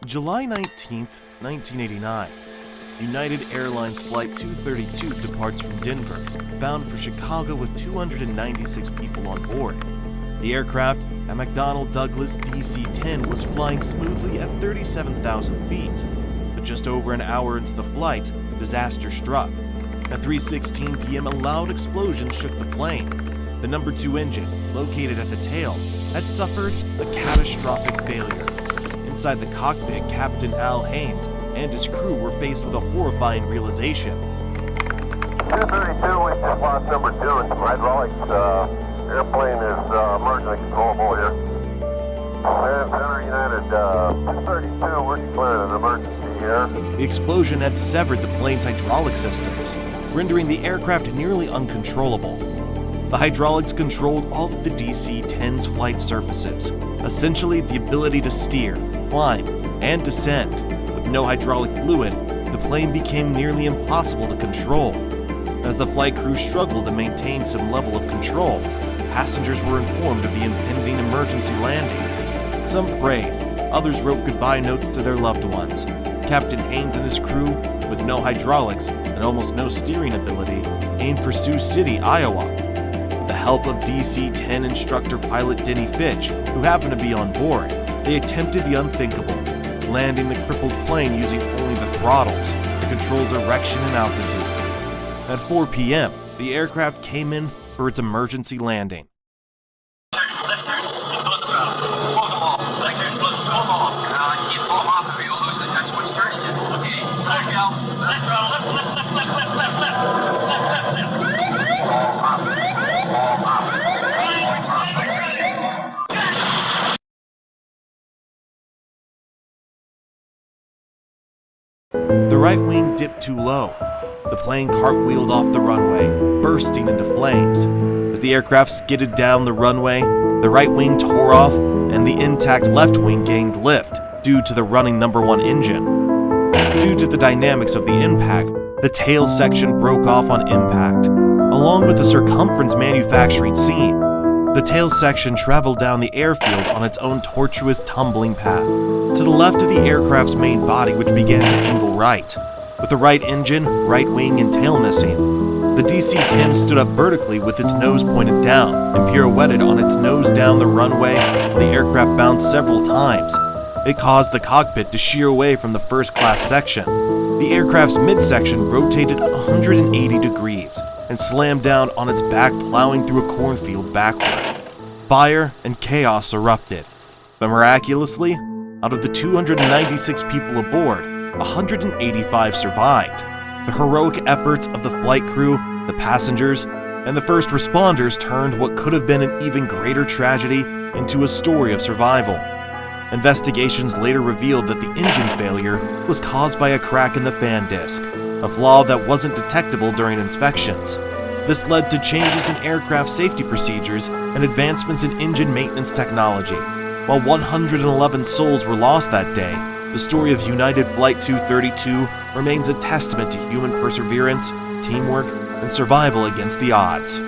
July 19, 1989. United Airlines Flight 232 departs from Denver, bound for Chicago with 296 people on board. The aircraft, a McDonnell Douglas DC-10, was flying smoothly at 37,000 feet. But just over an hour into the flight, disaster struck. At 3:16 p.m., a loud explosion shook the plane. The number 2 engine, located at the tail, had suffered a catastrophic failure. Inside the cockpit, Captain Al Haynes and his crew were faced with a horrifying realization. 232, we just lost number 2 and some hydraulics. Airplane is emergency controllable here. Center United, 232, we're declaring an emergency here. The explosion had severed the plane's hydraulic systems, rendering the aircraft nearly uncontrollable. The hydraulics controlled all of the DC-10's flight surfaces, essentially the ability to steer, climb, and descend. With no hydraulic fluid, the plane became nearly impossible to control. As the flight crew struggled to maintain some level of control, passengers were informed of the impending emergency landing. Some prayed, others wrote goodbye notes to their loved ones. Captain Haynes and his crew, with no hydraulics and almost no steering ability, aimed for Sioux City, Iowa. With the help of DC-10 instructor pilot Denny Fitch, who happened to be on board, they attempted the unthinkable, landing the crippled plane using only the throttles to control direction and altitude. At 4 p.m., the aircraft came in for its emergency landing. The right wing dipped too low. The plane cartwheeled off the runway, bursting into flames. As the aircraft skidded down the runway, the right wing tore off and the intact left wing gained lift due to the running number 1 engine. Due to the dynamics of the impact, the tail section broke off on impact, along with the circumference manufacturing seam. The tail section traveled down the airfield on its own tortuous tumbling path to the left of the aircraft's main body, which began to angle right. With the right engine, right wing, and tail missing, the DC-10 stood up vertically with its nose pointed down and pirouetted on its nose down the runway. The aircraft bounced several times. It caused the cockpit to shear away from the first-class section. The aircraft's midsection rotated 180 degrees and slammed down on its back, plowing through a cornfield backward. Fire and chaos erupted, but miraculously, out of the 296 people aboard, 185 survived. The heroic efforts of the flight crew, the passengers, and the first responders turned what could have been an even greater tragedy into a story of survival. Investigations later revealed that the engine failure was caused by a crack in the fan disc, a flaw that wasn't detectable during inspections. This led to changes in aircraft safety procedures and advancements in engine maintenance technology. While 111 souls were lost that day, the story of United Flight 232 remains a testament to human perseverance, teamwork, and survival against the odds.